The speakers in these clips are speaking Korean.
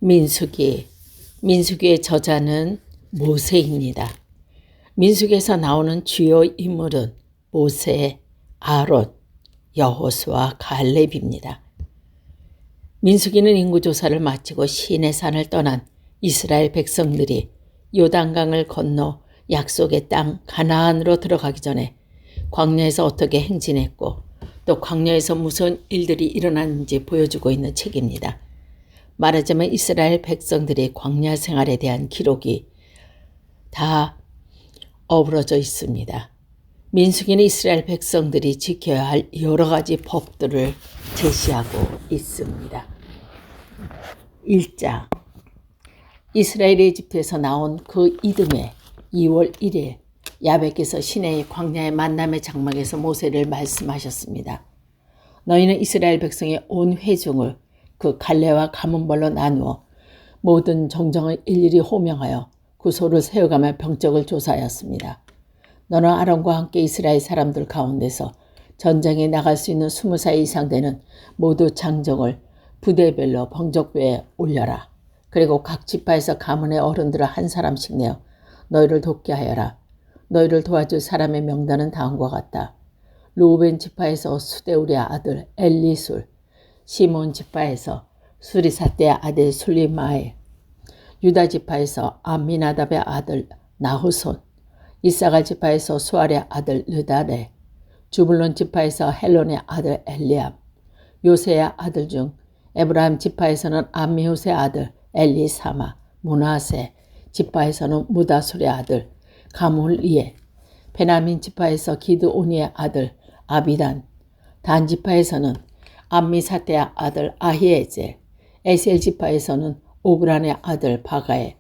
민수기. 민수기의 저자는 모세입니다. 민수기에서 나오는 주요 인물은 모세, 아론, 여호수아, 갈렙입니다. 민수기는 인구조사를 마치고 시내산을 떠난 이스라엘 백성들이 요단강을 건너 약속의 땅 가나안으로 들어가기 전에 광야에서 어떻게 행진했고 또 광야에서 무슨 일들이 일어났는지 보여주고 있는 책입니다. 말하자면 이스라엘 백성들의 광야 생활에 대한 기록이 다 어우러져 있습니다. 민수기는 이스라엘 백성들이 지켜야 할 여러 가지 법들을 제시하고 있습니다. 1장. 이스라엘이 이집트에서 나온 그 이듬해 2월 1일 야훼께서 시내의 광야의 만남의 장막에서 모세를 말씀하셨습니다. 너희는 이스라엘 백성의 온 회중을 그 갈래와 가문별로 나누어 모든 정정을 일일이 호명하여 구소를 세워가며 병적을 조사하였습니다. 너는 아론과 함께 이스라엘 사람들 가운데서 전쟁에 나갈 수 있는 20살 이상 되는 모두 장정을 부대별로 병적부에 올려라. 그리고 각 지파에서 가문의 어른들을 한 사람씩 내어 너희를 돕게 하여라. 너희를 도와줄 사람의 명단은 다음과 같다. 루벤 지파에서 수데울의 아들 엘리술, 시몬 지파에서 수리사떼의 아들 술리마엘, 유다 지파에서 암미나답의 아들 나후손, 이사갈 지파에서 수알의 아들 르다레, 주불론 지파에서 헬론의 아들 엘리암, 요세의 아들 중 에브라임 지파에서는 암미후스의 아들 엘리사마, 문하세 지파에서는 무다술의 아들 가물리에, 베냐민 지파에서 기드오니의 아들 아비단, 단 지파에서는 암미사떼의 아들 아히에젤, 에셀 지파에서는 오그란의 아들 바가에,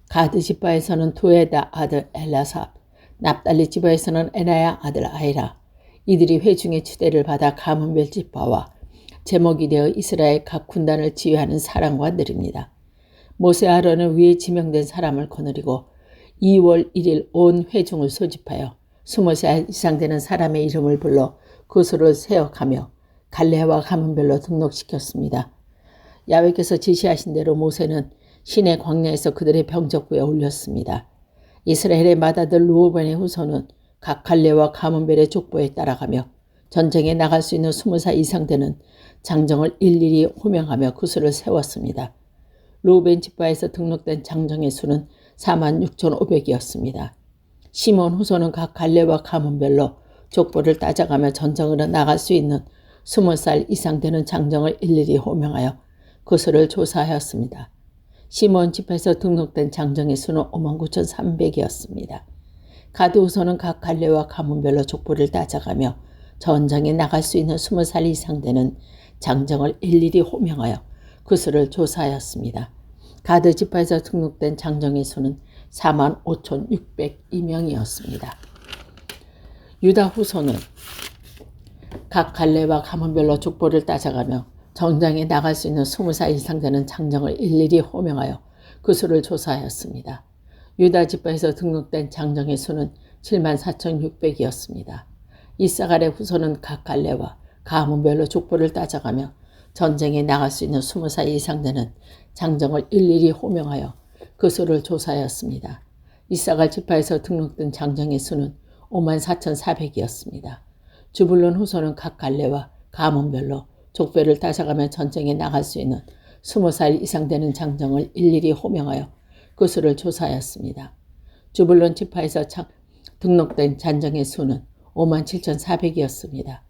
가드 지파에서는 도에다 아들 엘라삽, 납달리 지파에서는 에나야 아들 아이라. 이들이 회중의 추대를 받아 가문별 지파와 제목이 되어 이스라엘 각 군단을 지휘하는 사령관들입니다. 모세 아론은 위에 지명된 사람을 거느리고 2월 1일 온 회중을 소집하여 20살 이상 되는 사람의 이름을 불러 구소를 세워가며 갈래와 가문별로 등록시켰습니다. 야훼께서 지시하신 대로 모세는 시내 광야에서 그들의 병적부에 올렸습니다. 이스라엘의 맏아들 르우벤의 후손은 각 갈래와 가문별의 족보에 따라가며 전쟁에 나갈 수 있는 20살 이상 되는 장정을 일일이 호명하며 구수를 세웠습니다. 르우벤 지파에서 등록된 장정의 수는 46,500이었습니다. 시몬 후손은 각 갈래와 가문별로 족보를 따져가며 전쟁으로 나갈 수 있는 20살 이상 되는 장정을 일일이 호명하여 그 수를 조사하였습니다. 시몬 지파에서 등록된 장정의 수는 59,300이었습니다. 가드 후손은 각 갈래와 가문별로 족보를 따져가며 전쟁에 나갈 수 있는 20살 이상 되는 장정을 일일이 호명하여 그 수를 조사하였습니다. 가드 지파에서 등록된 장정의 수는 45,602명이었습니다. 유다 후손은 각 갈래와 가문별로 족보를 따져가며 전장에 나갈 수 있는 20살 이상 되는 장정을 일일이 호명하여 그 수를 조사하였습니다. 유다 지파에서 등록된 장정의 수는 74,600이었습니다. 이사갈의 후손은 각 갈래와 가문별로 족보를 따져가며 전쟁에 나갈 수 있는 20살 이상 되는 장정을 일일이 호명하여 그 수를 조사하였습니다. 이사갈 지파에서 등록된 장정의 수는 54,400이었습니다. 주불론 후손은 각 갈래와 가문별로 족보를 따져가며 전쟁에 나갈 수 있는 20살 이상 되는 장정을 일일이 호명하여 그 수를 조사하였습니다. 주불론 지파에서 등록된 장정의 수는 57,400이었습니다.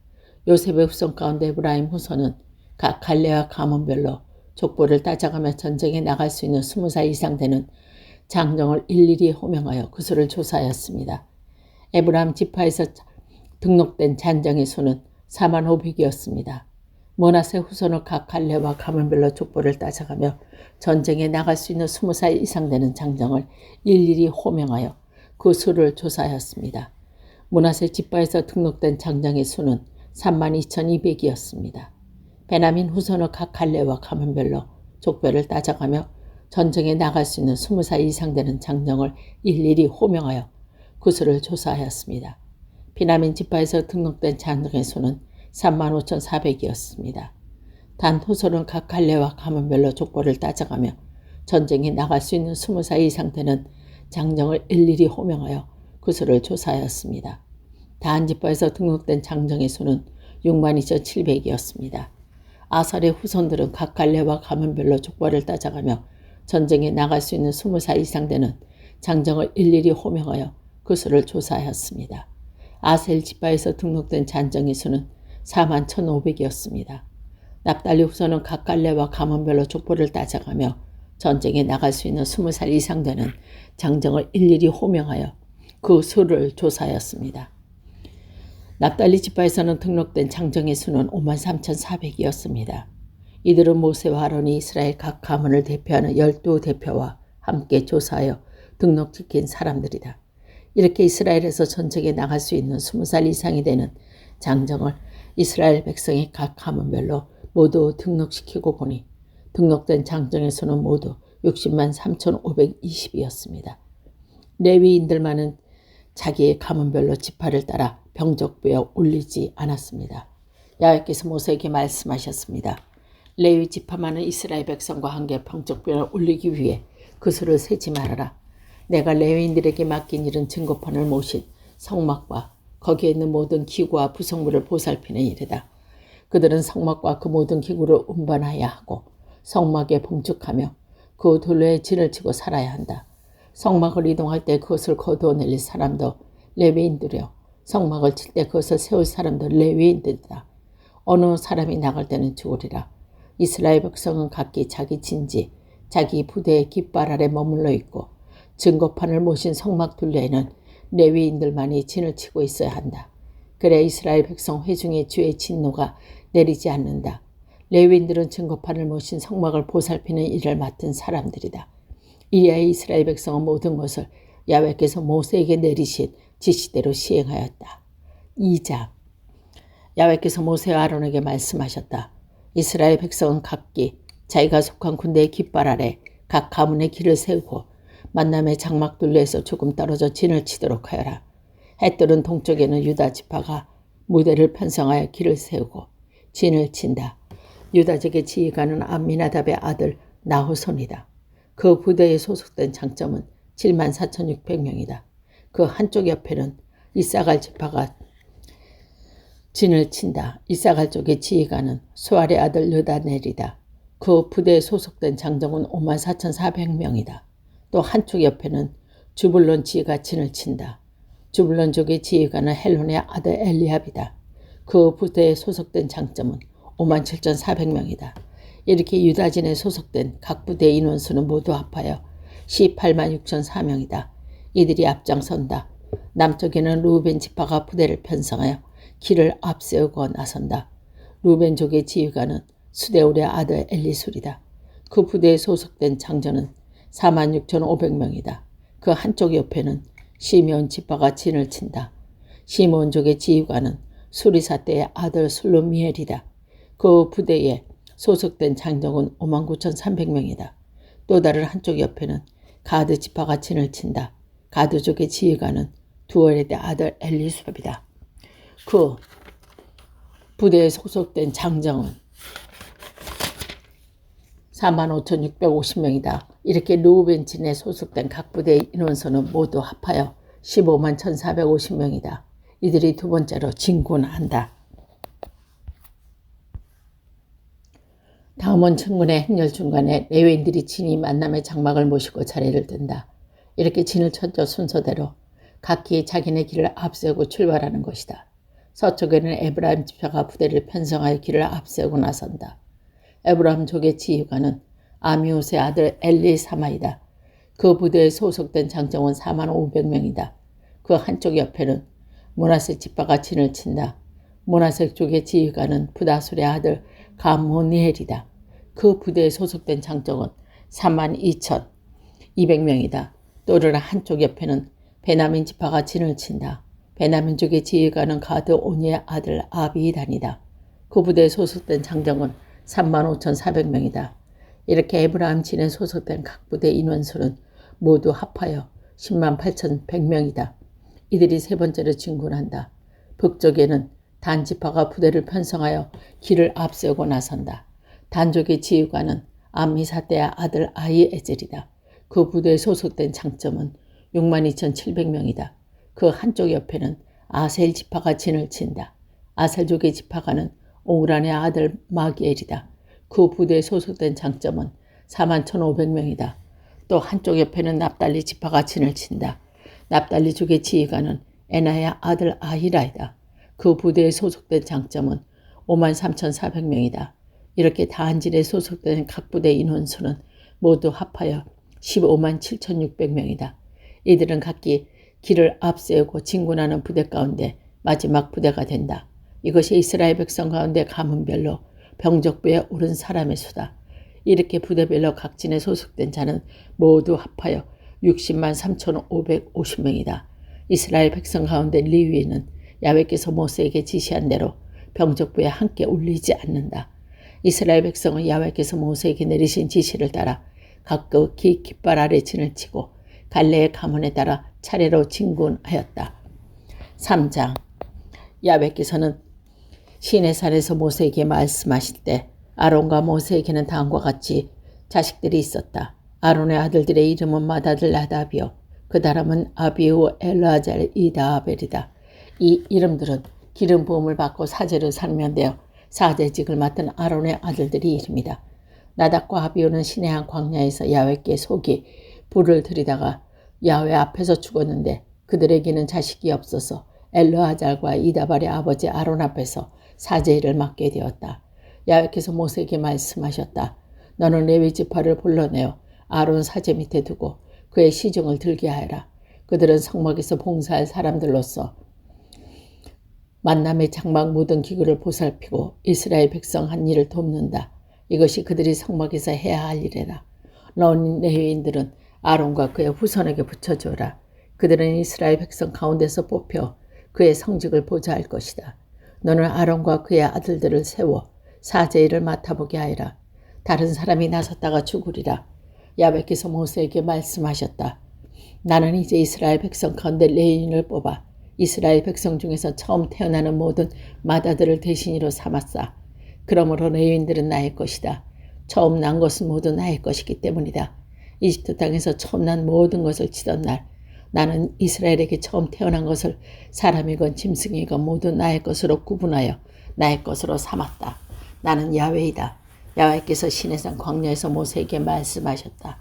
요셉의 후손 가운데 에브라임 후손은 각 갈래와 가문별로 족보를 따져가며 전쟁에 나갈 수 있는 20살 이상 되는 장정을 일일이 호명하여 그 수를 조사하였습니다. 에브라임 지파에서 등록된 장정의 수는 45,000이었습니다. 므낫세 후손은 각 갈래와 가문별로 족보를 따져가며 전쟁에 나갈 수 있는 20살 이상 되는 장정을 일일이 호명하여 그 수를 조사하였습니다. 므낫세 지파에서 등록된 장정의 수는 32,200이었습니다. 베냐민 후손은 각 갈래와 가문별로 족보를 따져가며 전쟁에 나갈 수 있는 20살 이상 되는 장정을 일일이 호명하여 그 수를 조사하였습니다. 베냐민 지파에서 등록된 장정의 수는 35,400이었습니다. 단 후손은 각 갈래와 가문별로 족보를 따져가며 전쟁에 나갈 수 있는 20살 이상 되는 장정을 일일이 호명하여 그 수를 조사하였습니다. 단 지파에서 등록된 장정의 수는 62,700이었습니다. 아살의 후손들은 각 갈래와 가문별로 족벌을 따져가며 전쟁에 나갈 수 있는 20살 이상 되는 장정을 일일이 호명하여 그 수를 조사하였습니다. 아셀 지파에서 등록된 장정의 수는 41,500이었습니다. 납달리 후손은 각 갈래와 가문별로 족보를 따져가며 전쟁에 나갈 수 있는 20살 이상 되는 장정을 일일이 호명하여 그 수를 조사하였습니다. 납달리 지파에서는 등록된 장정의 수는 53,400이었습니다. 이들은 모세와 아론이 이스라엘 각 가문을 대표하는 12대표와 함께 조사하여 등록시킨 사람들이다. 이렇게 이스라엘에서 전쟁에 나갈 수 있는 20살 이상이 되는 장정을 이스라엘 백성의 각 가문별로 모두 등록시키고 보니 등록된 장정의 수는 모두 60만 3,520이었습니다. 레위인들만은 자기의 가문별로 지파를 따라 병적부에 올리지 않았습니다. 야훼께서 모세에게 말씀하셨습니다. 레위 지파만은 이스라엘 백성과 함께 병적부에 올리기 위해 그 수를 세지 말아라. 내가 레위인들에게 맡긴 일은 증거판을 모신 성막과 거기에 있는 모든 기구와 부속물을 보살피는 일이다. 그들은 성막과 그 모든 기구를 운반해야 하고 성막에 봉축하며 그 둘레에 진을 치고 살아야 한다. 성막을 이동할 때 그것을 거두어 내릴 사람도 레위인들이요 성막을 칠 때 그것을 세울 사람도 레위인들이다. 어느 사람이 나갈 때는 죽으리라. 이스라엘 백성은 각기 자기 진지, 자기 부대의 깃발 아래 머물러 있고 증거판을 모신 성막 둘레에는 레위인들만이 진을 치고 있어야 한다. 그래 이스라엘 백성 회중의 주의 진노가 내리지 않는다. 레위인들은 증거판을 모신 성막을 보살피는 일을 맡은 사람들이다. 이리하여 이스라엘 백성은 모든 것을 야훼께서 모세에게 내리신 지시대로 시행하였다. 2장 야훼께서 모세와 아론에게 말씀하셨다. 이스라엘 백성은 각기 자기가 속한 군대의 깃발 아래 각 가문의 길을 세우고 만남의 장막 둘레에서 조금 떨어져 진을 치도록 하여라. 헷뜰은 동쪽에는 유다 지파가 무대를 편성하여 길을 세우고 진을 친다. 유다족의 지휘관은 암미나답의 아들 나호손이다. 그 부대에 소속된 장점은 74,600명이다. 그 한쪽 옆에는 이사갈 지파가 진을 친다. 이사갈 쪽의 지휘관은 수알의 아들 느다넬이다. 그 부대에 소속된 장정은 54,400명이다. 또 한쪽 옆에는 주불론 지휘가 진을 친다. 주불론족의 지휘관은 헬론의 아들 엘리압이다. 그 부대에 소속된 장점은 57,400명이다. 이렇게 유다진에 소속된 각 부대의 인원수는 모두 합하여 186,004명이다. 이들이 앞장선다. 남쪽에는 루벤 지파가 부대를 편성하여 길을 앞세우고 나선다. 루벤족의 지휘관은 수데울의 아들 엘리술이다. 그 부대에 소속된 장전은 46,500명이다. 그 한쪽 옆에는 시므온 지파가 진을 친다. 시므온족의 지휘관은 수리사 때의 아들 술루미엘이다. 그 부대에 소속된 장정은 59,300명이다. 또 다른 한쪽 옆에는 가드 지파가 진을 친다. 가드족의 지휘관은 두월의 아들 엘리수압이다. 그 부대에 소속된 장정은 45,650명이다. 이렇게 루벤진에 소속된 각 부대의 인원수는 모두 합하여 15만 1,450명이다. 이들이 두 번째로 진군한다. 다음은 천군의 행렬 중간에 레위인들이 진이 만남의 장막을 모시고 자리를 든다. 이렇게 진을 쳤죠. 순서대로 각기 자기네 길을 앞세우고 출발하는 것이다. 서쪽에는 에브라임 지파가 부대를 편성하여 길을 앞세우고 나선다. 에브라임족의 지휘관은 아미옷의 아들 엘리사마이다. 그 부대에 소속된 장정은 45,500명이다. 그 한쪽 옆에는 므낫세 지파가 진을 친다. 므낫세 쪽의 지휘관은 부다술의 아들 가므니엘이다. 그 부대에 소속된 장정은 32,200명이다. 또 다른 한쪽 옆에는 베냐민 지파가 진을 친다. 베냐민족의 지휘관은 가드 오니의 아들 아비단이다. 그 부대에 소속된 장정은 35,400명이다. 이렇게 에브라임 진에 소속된 각 부대 인원수는 모두 합하여 108,100명이다. 이들이 세 번째로 진군한다. 북쪽에는 단 지파가 부대를 편성하여 길을 앞세우고 나선다. 단족의 지휘관은 암미사대의 아들 아히에젤이다. 그 부대에 소속된 장점은 62,700명이다. 그 한쪽 옆에는 아셀 지파가 진을 친다. 아셀족의 지파가는 오그란의 아들 마기엘이다. 그 부대에 소속된 장점은 41,500명이다. 또 한쪽 옆에는 납달리 지파가 진을 친다. 납달리족의 지휘관은 에나의 아들 아히라이다. 그 부대에 소속된 장점은 53,400명이다. 이렇게 다한질에 소속된 각 부대 인원수는 모두 합하여 157,600명이다. 이들은 각기 길을 앞세우고 진군하는 부대 가운데 마지막 부대가 된다. 이것이 이스라엘 백성 가운데 가문별로 병적부에 오른 사람의 수다. 이렇게 부대별로 각진에 소속된 자는 모두 합하여 60만 3,550명이다. 이스라엘 백성 가운데 리위는 야훼께서 모세에게 지시한 대로 병적부에 함께 올리지 않는다. 이스라엘 백성은 야훼께서 모세에게 내리신 지시를 따라 각극히 깃발 아래 진을 치고 갈레의 가문에 따라 차례로 진군하였다. 3장. 야훼께서는 시내산에서 모세에게 말씀하실 때 아론과 모세에게는 다음과 같이 자식들이 있었다. 아론의 아들들의 이름은 마다들 나답이요 그 다음은 아비후 엘르아잘 이다아벨이다. 이 이름들은 기름 부음을 받고 사제로 사명되어 사제직을 맡은 아론의 아들들의 이름이다. 나답과 아비후는 시내한 광야에서 야훼께 속이 불을 들이다가 야훼 앞에서 죽었는데 그들에게는 자식이 없어서 엘르아잘과 이다발의 아버지 아론 앞에서 사제 일을 맡게 되었다. 야훼께서 모세에게 말씀하셨다. 너는 레위 지파를 불러내어 아론 사제 밑에 두고 그의 시중을 들게 하여라. 그들은 성막에서 봉사할 사람들로서 만남의 장막 모든 기구를 보살피고 이스라엘 백성 한 일을 돕는다. 이것이 그들이 성막에서 해야 할 일이라. 너는 레위인들은 아론과 그의 후손에게 붙여주어라. 그들은 이스라엘 백성 가운데서 뽑혀 그의 성직을 보좌할 것이다. 너는 아론과 그의 아들들을 세워 사제 일을 맡아보게 하여라. 다른 사람이 나섰다가 죽으리라. 야훼께서 모세에게 말씀하셨다. 나는 이제 이스라엘 백성 가운데 레위인을 뽑아 이스라엘 백성 중에서 처음 태어나는 모든 마다들을 대신으로 삼았사. 그러므로 레위인들은 나의 것이다. 처음 난 것은 모두 나의 것이기 때문이다. 이집트 땅에서 처음 난 모든 것을 치던 날 나는 이스라엘에게 처음 태어난 것을 사람이건 짐승이건 모두 나의 것으로 구분하여 나의 것으로 삼았다. 나는 야훼이다. 야훼께서 시내산 광야에서 모세에게 말씀하셨다.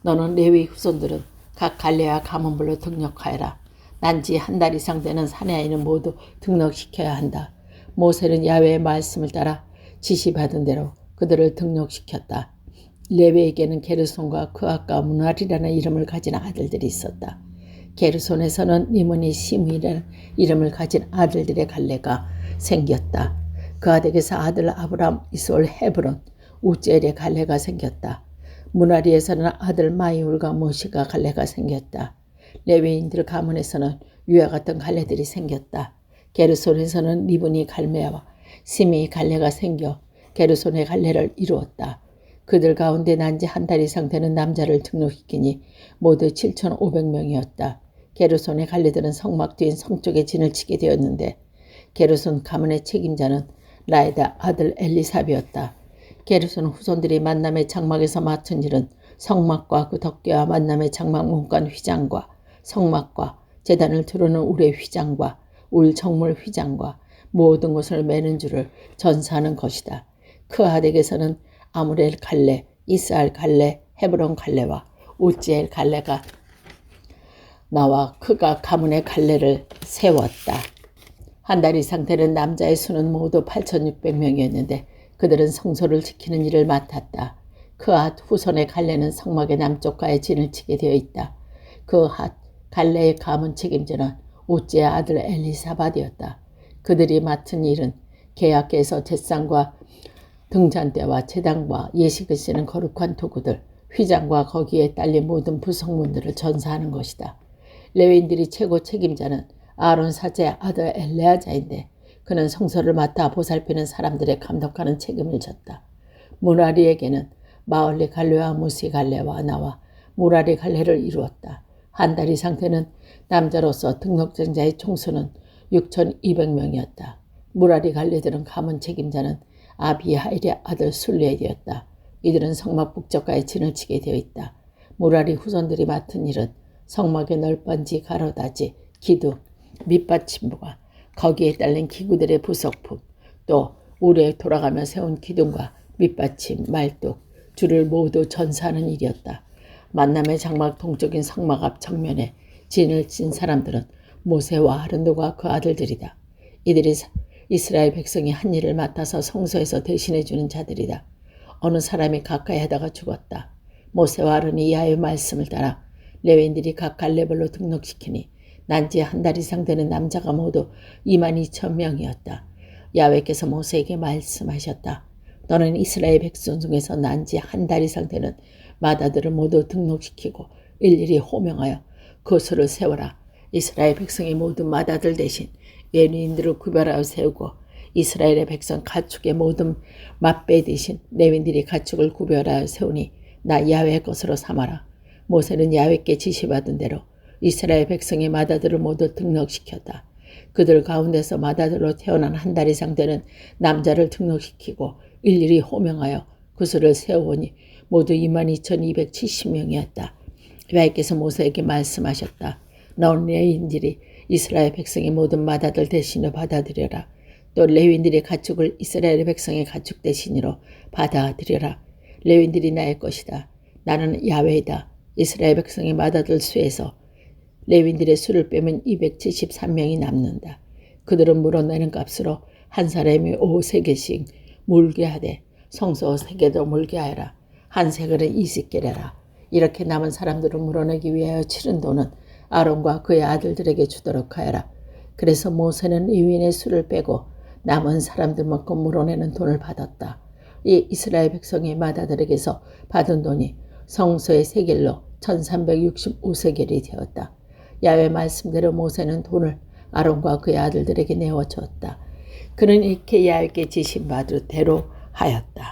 너는 레위 후손들은 각 갈레와 가문별로 등록하여라. 난지 한 달 이상 되는 사내아이는 모두 등록시켜야 한다. 모세는 야훼의 말씀을 따라 지시받은 대로 그들을 등록시켰다. 레위에게는 게르손과 그앗과 무날이라는 이름을 가진 아들들이 있었다. 게르손에서는 리므니 시므이라는 이름을 가진 아들들의 갈레가 생겼다. 그앗에게서 아들 아브람, 이솔, 헤브론, 우젤의 갈레가 생겼다. 무나리에서는 아들 마이울과 모시가 갈레가 생겼다. 레위인들 가문에서는 위와 같은 갈레들이 생겼다. 게르손에서는 리브니 갈메와 시므이 갈레가 생겨 게르손의 갈레를 이루었다. 그들 가운데 난지 한 달 이상 되는 남자를 등록시키니 모두 7,500명이었다. 게르손의 갈레들은 성막 뒤인 성쪽에 진을 치게 되었는데 게르손 가문의 책임자는 라에다 아들 엘리삽이었다. 게르손 후손들이 만남의 장막에서 맡은 일은 성막과 그 덮개와 만남의 장막 문간 휘장과 성막과 제단을 두르는 울의 휘장과 울 정물 휘장과 모든 것을 매는 줄을 전사하는 것이다. 크앗에게서는 아므렐 갈레, 이스알 갈레, 헤브론 갈레와 우지엘 갈레가 나와 그가 가문의 갈레를 세웠다. 한 달 이상 되는 남자의 수는 모두 8,600명이었는데 그들은 성소를 지키는 일을 맡았다. 그앗 후손의 갈레는 성막의 남쪽가에 진을 치게 되어 있다. 그앗 갈레의 가문 책임자는 우지의 아들 엘리사밧이었다. 그들이 맡은 일은 계약계에서 제상과 등잔대와 제단과 예식을 쓰는 거룩한 도구들, 휘장과 거기에 딸린 모든 부속문들을 전사하는 것이다. 레위인들이 최고 책임자는 아론 사제의 아들 엘레아자인데 그는 성소를 맡아 보살피는 사람들의 감독하는 책임을 졌다. 무라리에게는 마을리 갈레와 무시 갈레와 나와 무라리 갈레를 이루었다. 한 달 이상 되는 남자로서 등록된 자의 총수는 6,200명이었다. 무라리 갈레들은 가문 책임자는 아비하일의 아들 술레엘이었다. 이들은 성막 북쪽가에 진을 치게 되어 있다. 무라리 후손들이 맡은 일은 성막의 널빤지, 가로다지, 기둥, 밑받침부가 거기에 딸린 기구들의 부속품, 또 우레에 돌아가며 세운 기둥과 밑받침, 말뚝, 줄을 모두 전사하는 일이었다. 만남의 장막 동쪽인 성막 앞 정면에 진을 친 사람들은 모세와 아론과 그 아들들이다. 이들이 이스라엘 백성이 한 일을 맡아서 성소에서 대신해주는 자들이다. 어느 사람이 가까이 하다가 죽었다. 모세와 아론이 야훼 말씀을 따라 레위인들이 각 갈래별로 등록시키니 난지 한 달 이상 되는 남자가 모두 22,000명이었다. 야훼께서 모세에게 말씀하셨다. 너는 이스라엘 백성 중에서 난지 한 달 이상 되는 마다들을 모두 등록시키고 일일이 호명하여 그 수를 세워라. 이스라엘 백성이 모든 마다들 대신 레위인들을 구별하여 세우고 이스라엘의 백성 가축의 모든 맛배 대신 레위인들이 가축을 구별하여 세우니 나 야훼의 것으로 삼아라. 모세는 야훼께 지시받은 대로 이스라엘 백성의 마다들을 모두 등록시켰다. 그들 가운데서 마다들로 태어난 한 달 이상 되는 남자를 등록시키고 일일이 호명하여 그 수를 세우니 모두 22,270명이었다. 야훼께서 모세에게 말씀하셨다. 너는 레위인들이 이스라엘 백성의 모든 마다들 대신으로 받아들여라. 또 레위인들의 가축을 이스라엘 백성의 가축 대신으로 받아들여라. 레위인들이 나의 것이다. 나는 야훼이다. 이스라엘 백성의 마다들 수에서 레위인들의 수를 빼면 273명이 남는다. 그들은 물어내는 값으로 한 사람이 오 세겔씩 물게 하되 성소 세겔도 물게 하여라. 한 세겔은 20개래라. 이렇게 남은 사람들을 물어내기 위하여 치른 돈은 아론과 그의 아들들에게 주도록 하여라. 그래서 모세는 레위인의 수를 빼고 남은 사람들만큼 물어내는 돈을 받았다. 이 이스라엘 백성의 마다들에게서 받은 돈이 성소의 세겔로 1365세겔이 되었다. 야훼 말씀대로 모세는 돈을 아론과 그의 아들들에게 내어주었다. 그는 이렇게 야훼께 지시받은 대로 하였다.